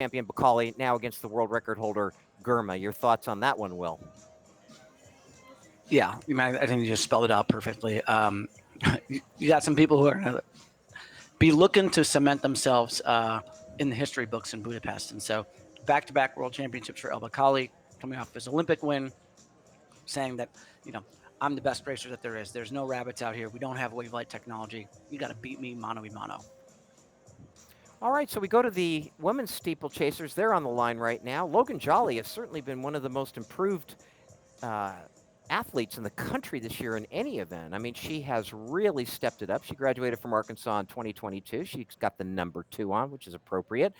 champion Bakali, now against the world record holder Gurma. Your thoughts on that one, Will? Yeah, I think you just spelled it out perfectly. You got some people who are going to be looking to cement themselves in the history books in Budapest. And so back-to-back world championships for ERBACHER, coming off his Olympic win, saying that, I'm the best racer that there is. There's no rabbits out here. We don't have wave light technology. You got to beat me mano-a-mano. All right, so we go to the women's steeplechasers. They're on the line right now. Logan Jolly has certainly been one of the most improved athletes in the country this year in any event. I mean, she has really stepped it up. She graduated from Arkansas in 2022. She's got the number 2 on, which is appropriate.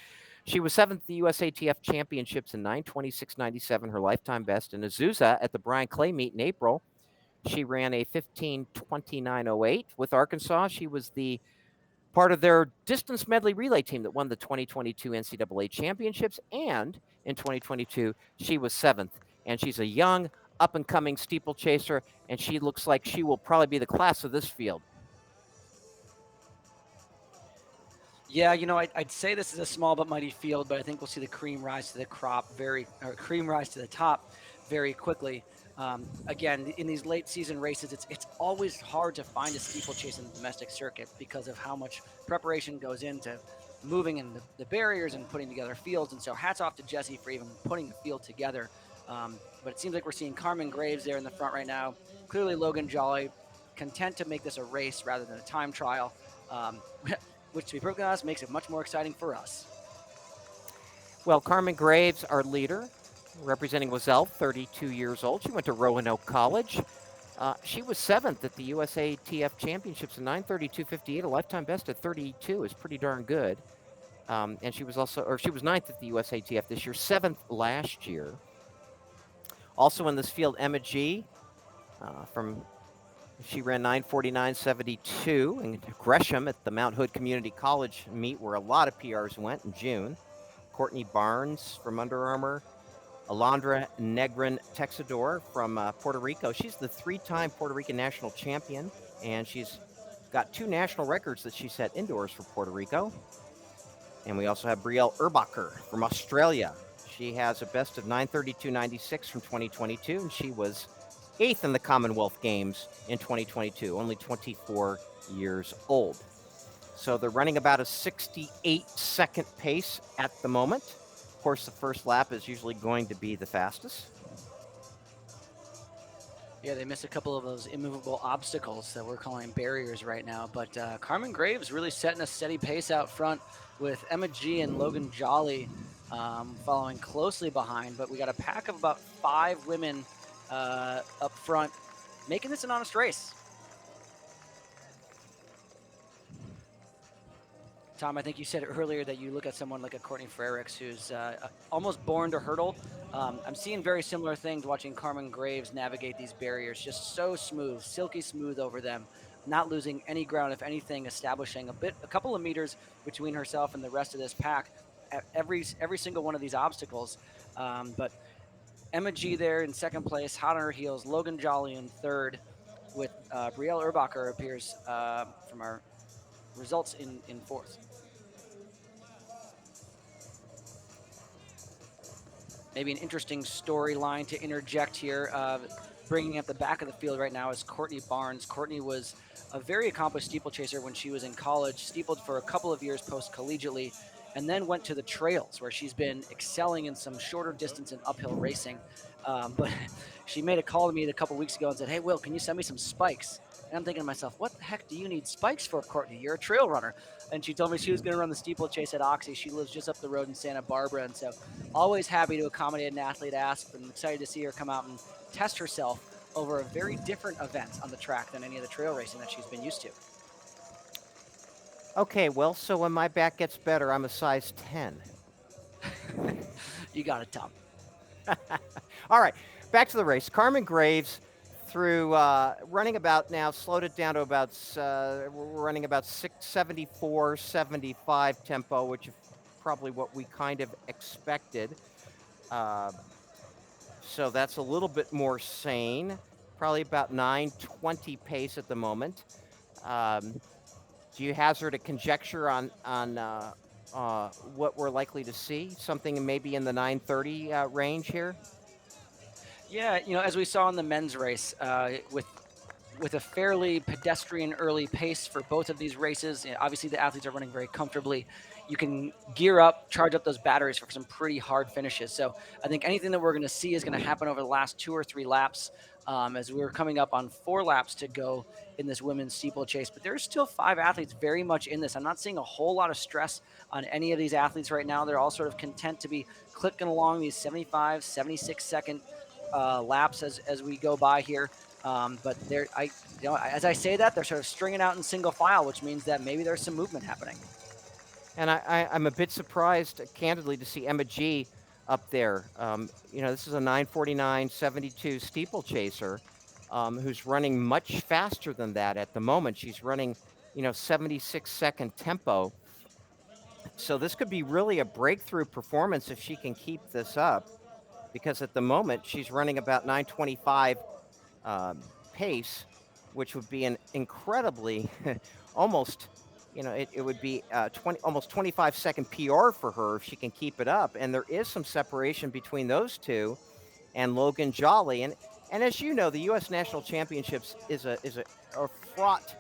She was 7th at the USATF Championships in 9:26.97, her lifetime best. In Azusa at the Brian Clay meet in April, she ran a 15:29.08. With Arkansas, she was the part of their distance medley relay team that won the 2022 NCAA championships. And in 2022, she was 7th. And she's a young, up-and-coming steeplechaser, and she looks like she will probably be the class of this field. Yeah, I'd say this is a small but mighty field, but I think we'll see the cream rise to the top very quickly. Again, in these late season races, it's always hard to find a steeplechase in the domestic circuit because of how much preparation goes into moving in the barriers and putting together fields. And so hats off to Jesse for even putting the field together. But it seems like we're seeing Carmen GRAVES there in the front right now. Clearly Logan Jolly content to make this a race rather than a time trial, which, to be perfectly honest, makes it much more exciting for us. Well, Carmen GRAVES, our leader, representing Wazelle, 32 years old. She went to Roanoke College. She was 7th at the USATF Championships in 9:32.58. A lifetime best at 32 is pretty darn good. And she was 9th at the USATF this year, 7th last year. Also in this field, Emma G. She ran 9:49.72 in Gresham at the Mount Hood Community College meet, where a lot of PRs went in June. Courtney BARNES from Under Armour. Alondra NEGRON Texador from Puerto Rico. She's the 3-time Puerto Rican national champion, and she's got 2 national records that she set indoors for Puerto Rico. And we also have Brielle ERBACHER from Australia. She has a best of 9:32.96 from 2022, and she was 8th in the Commonwealth Games in 2022, only 24 years old. So they're running about a 68-second pace at the moment. Of course, the first lap is usually going to be the fastest. Yeah, they miss a couple of those immovable obstacles that we're calling barriers right now. But Carmen GRAVES really setting a steady pace out front with Emma G and Logan Jolly following closely behind. But we got a pack of about 5 women up front, making this an honest race. Tom, I think you said earlier that you look at someone like a Courtney Frericks who's almost born to hurdle. I'm seeing very similar things watching Carmen GRAVES navigate these barriers. Just so smooth, silky smooth over them, not losing any ground. If anything, establishing a couple of meters between herself and the rest of this pack at every single one of these obstacles. But Emma G there in 2nd place, hot on her heels. Logan Jolly in 3rd, with Brielle ERBACHER appears from our results in 4th. Maybe an interesting storyline to interject here. Bringing at the back of the field right now is Courtney BARNES. Courtney was a very accomplished steeplechaser when she was in college, steepled for a couple of years post-collegiately, and then went to the trails, where she's been excelling in some shorter distance and uphill racing. But she made a call to me a couple weeks ago and said, "Hey, Will, can you send me some spikes?" And I'm thinking to myself, what the heck do you need spikes for, Courtney? You're a trail runner. And she told me she was going to run the steeplechase at Oxy. She lives just up the road in Santa Barbara. And so always happy to accommodate an athlete ask. And I'm excited to see her come out and test herself over a very different event on the track than any of the trail racing that she's been used to. Okay, well, so when my back gets better, I'm a size 10. You got it, Tom. All right, back to the race. Carmen GRAVES through running about now, slowed it down to about, we're running about 6:74.75 tempo, which is probably what we kind of expected. So that's a little bit more sane, probably about 9:20 pace at the moment. Do you hazard a conjecture on what we're likely to see? Something maybe in the 9:30 range here? Yeah, as we saw in the men's race, with a fairly pedestrian early pace for both of these races. Obviously, the athletes are running very comfortably. You can gear up, charge up those batteries for some pretty hard finishes. So I think anything that we're going to see is going to happen over the last 2 or 3 laps, as we're coming up on 4 laps to go in this women's steeplechase. But there's still 5 athletes very much in this. I'm not seeing a whole lot of stress on any of these athletes right now. They're all sort of content to be clicking along these 75, 76-second laps as we go by here. But as I say that, they're sort of stringing out in single file, which means that maybe there's some movement happening. And I'm a bit surprised, candidly, to see Emma G up there. This is a 9:49.72 steeplechaser who's running much faster than that at the moment. She's running, 76-second tempo. So this could be really a breakthrough performance if she can keep this up, because at the moment she's running about 9:25 pace, which would be an incredibly almost, it would be almost 25-second PR for her if she can keep it up. And there is some separation between those two and Logan Jolly. And as you know, the U.S. National Championships is a fraught,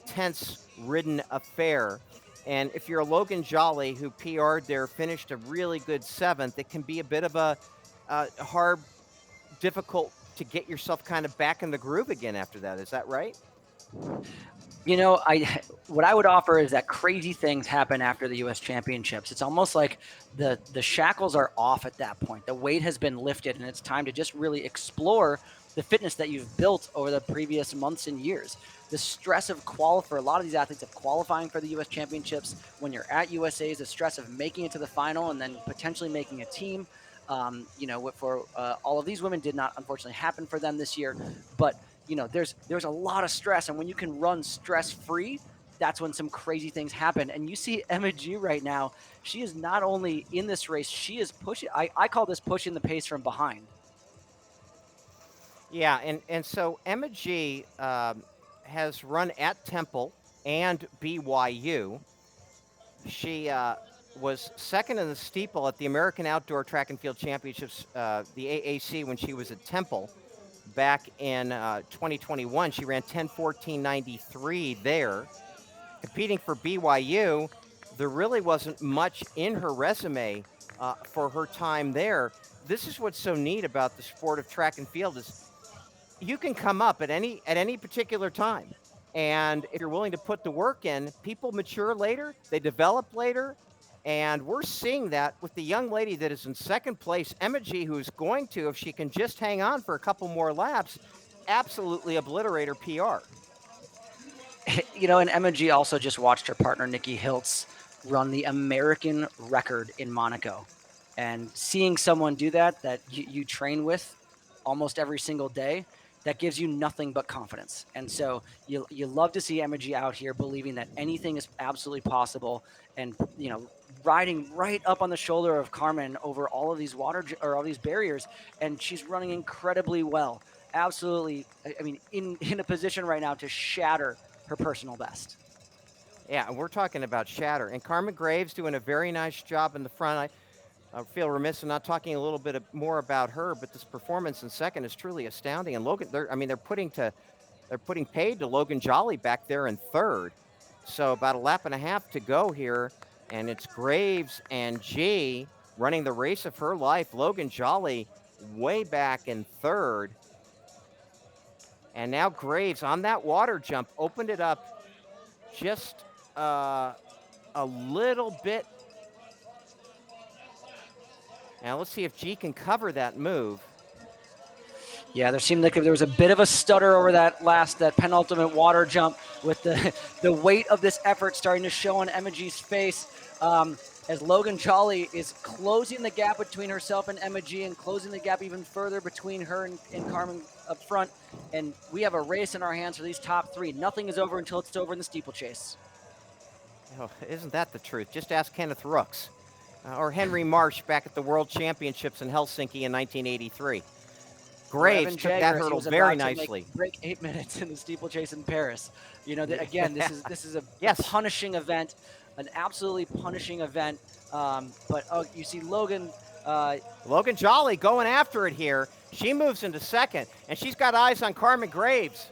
tense-ridden affair. And if you're a Logan Jolly who PR'd there, finished a really good 7th, it can be a bit of a hard, difficult to get yourself kind of back in the groove again after that. Is that right? What I would offer is that crazy things happen after the U.S. Championships. It's almost like the shackles are off at that point. The weight has been lifted, and it's time to just really explore the fitness that you've built over the previous months and years. The stress of for a lot of these athletes of qualifying for the U.S. Championships, when you're at USA's, the stress of making it to the final and then potentially making a team. For all of these women did not unfortunately happen for them this year, but there's a lot of stress, and when you can run stress-free, that's when some crazy things happen. And you see Emma G right now, she is not only in this race, she is pushing. I call this pushing the pace from behind. Yeah, and so Emma G has run at Temple and BYU. She was second in the steeple at the American Outdoor Track and Field Championships, the AAC, when she was at Temple back in 2021. She ran 10:14.93 there. Competing for BYU, there really wasn't much in her resume for her time there. This is what's so neat about the sport of track and field is you can come up at any particular time. And if you're willing to put the work in, people mature later, they develop later. And we're seeing that with the young lady that is in second place, Emma G, who's going to, if she can just hang on for a couple more laps, absolutely obliterate her PR. And Emma G also just watched her partner, Nikki Hiltz, run the American record in Monaco. And seeing someone do that you train with almost every single day, that gives you nothing but confidence. And so you love to see Emma G out here believing that anything is absolutely possible, and riding right up on the shoulder of Carmen over all of these all these barriers, and she's running incredibly well. Absolutely, in a position right now to shatter her personal best. Yeah, and we're talking about shatter. And Carmen GRAVES doing a very nice job in the front. I feel remiss in not talking a little bit more about her, but this performance in second is truly astounding. And Logan, they're putting paid to Logan Jolly back there in third. So about a lap and a half to go here, and it's GRAVES and G running the race of her life. Logan Jolly way back in third. And now GRAVES on that water jump opened it up just a little bit. Now let's see if G can cover that move. Yeah, there seemed like there was a bit of a stutter over that penultimate water jump, with the weight of this effort starting to show on Emma G's face, as Logan Jolly is closing the gap between herself and Emma G, and closing the gap even further between her and Carmen up front. And we have a race in our hands for these top 3. Nothing is over until it's over in the steeplechase. Oh, isn't that the truth? Just ask Kenneth Rooks or Henry Marsh back at the World Championships in Helsinki in 1983. GRAVES took that hurdle very nicely. Break 8 minutes in the steeplechase in Paris. Again, this is a yes. punishing event. an absolutely punishing event. But you see Logan Jolly going after it here. She moves into second, and she's got eyes on Carmen GRAVES.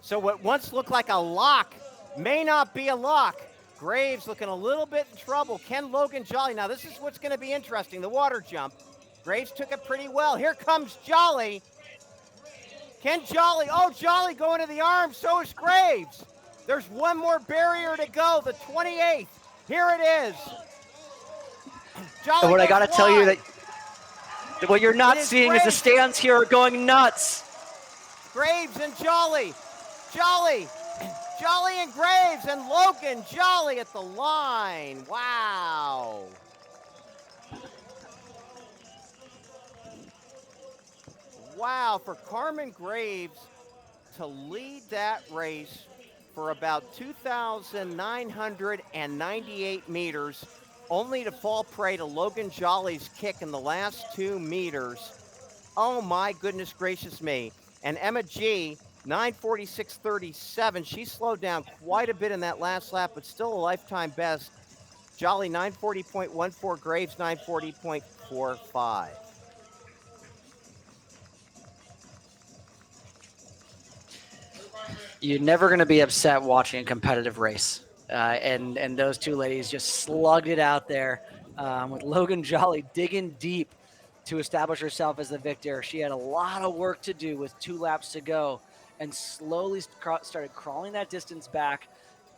So what once looked like a lock may not be a lock. GRAVES looking a little bit in trouble. Can Logan Jolly? Now this is what's going to be interesting, the water jump. GRAVES took it pretty well. Here comes Jolly. Can Jolly? Oh, Jolly going to the arms. So is GRAVES. There's one more barrier to go, the 28th. Here it is. Jolly. And what I got to tell you, that what you're not seeing is the stands here are going nuts. GRAVES and Jolly. Jolly and GRAVES and Logan Jolly at the line. Wow. Wow, for Carmen GRAVES to lead that race for about 2,998 meters, only to fall prey to Logan Jolly's kick in the last 2 meters. Oh my goodness gracious me. And Emma G, 9:46.37. She slowed down quite a bit in that last lap, but still a lifetime best. Jolly 9:40.14, GRAVES 9:40.45. You're never going to be upset watching a competitive race. And those two ladies just slugged it out there with Logan Jolly digging deep to establish herself as the victor. She had a lot of work to do with 2 laps to go and slowly started crawling that distance back,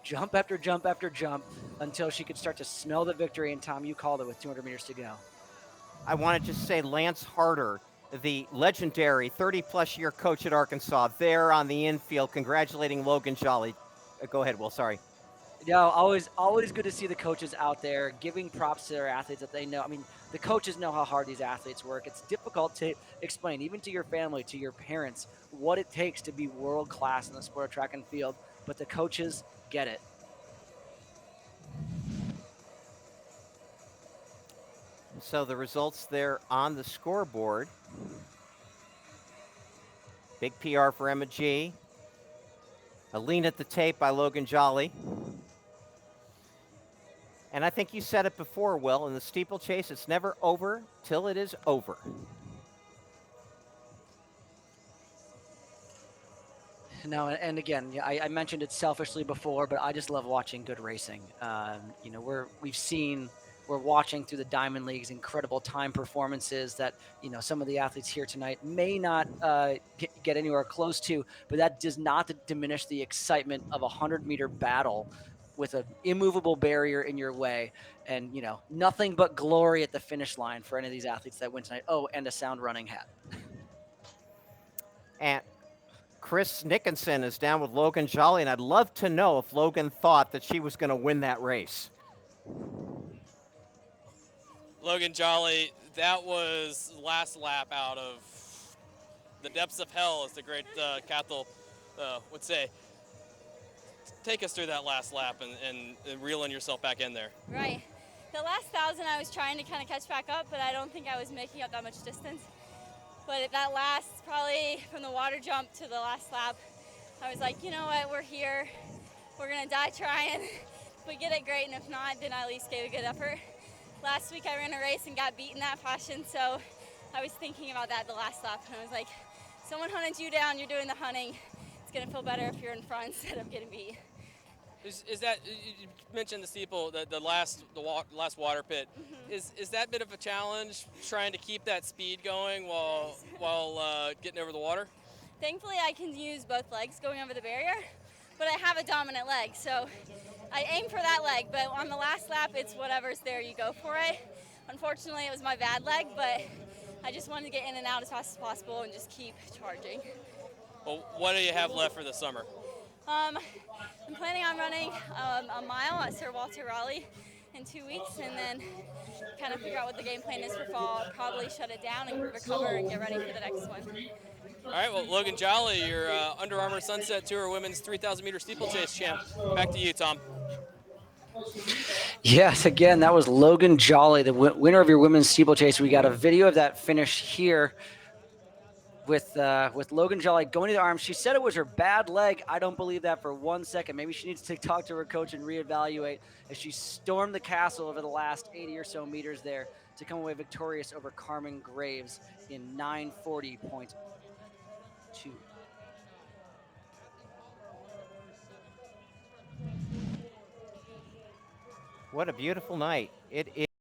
jump after jump after jump, until she could start to smell the victory. And Tom, you called it with 200 meters to go. I want to just say Lance Harder, the legendary 30-plus year coach at Arkansas, there on the infield congratulating Logan Jolly. Go ahead, Will, sorry. No, always good to see the coaches out there giving props to their athletes that they know. I mean, the coaches know how hard these athletes work. It's difficult to explain, even to your family, to your parents, what it takes to be world class in the sport of track and field, but the coaches get it. So the results there on the scoreboard. Big PR for Emma G. A lean at the tape by Logan Jolly. And I think you said it before, Will, in the steeplechase, it's never over till it is over. No, and again, I mentioned it selfishly before, but I just love watching good racing. We're watching through the Diamond League's incredible time performances that, some of the athletes here tonight may not get anywhere close to, but that does not diminish the excitement of a 100-meter battle with an immovable barrier in your way, and nothing but glory at the finish line for any of these athletes that win tonight. Oh, and a sound running hat. And Chris Nickinson is down with Logan Jolly, and I'd love to know if Logan thought that she was going to win that race. Logan Jolly, that was last lap out of the depths of hell, as the great Cathal would say. Take us through that last lap and reeling yourself back in there. Right. The last 1,000 I was trying to kind of catch back up, but I don't think I was making up that much distance. But that last, probably from the water jump to the last lap, I was like, you know what, we're here. We're going to die trying. If we get it, great, and if not, then I at least gave a good effort. Last week I ran a race and got beat in that fashion, so I was thinking about that the last lap, and I was like, someone hunted you down, you're doing the hunting. It's going to feel better if you're in front instead of getting beat. Is that, you mentioned the steeple, the last water pit. Mm-hmm. Is that a bit of a challenge, trying to keep that speed going while getting over the water? Thankfully I can use both legs going over the barrier, but I have a dominant leg, so I aim for that leg, but on the last lap, it's whatever's there, you go for it. Unfortunately, it was my bad leg, but I just wanted to get in and out as fast as possible and just keep charging. Well, what do you have left for the summer? I'm planning on running a mile at Sir Walter Raleigh in 2 weeks, and then kind of figure out what the game plan is for fall. I'll probably shut it down and recover and get ready for the next one. All right, well, Logan Jolly, your Under Armour Sunset Tour Women's 3,000-meter steeplechase champ. Back to you, Tom. Yes, again, that was Logan Jolly, the winner of your women's steeplechase. We got a video of that finish here. with Logan Jolly going to the arms. She said it was her bad leg. I don't believe that for 1 second. Maybe she needs to talk to her coach and reevaluate as she stormed the castle over the last 80 or so meters there to come away victorious over Carmen GRAVES in 9:40.2. What a beautiful night. It is.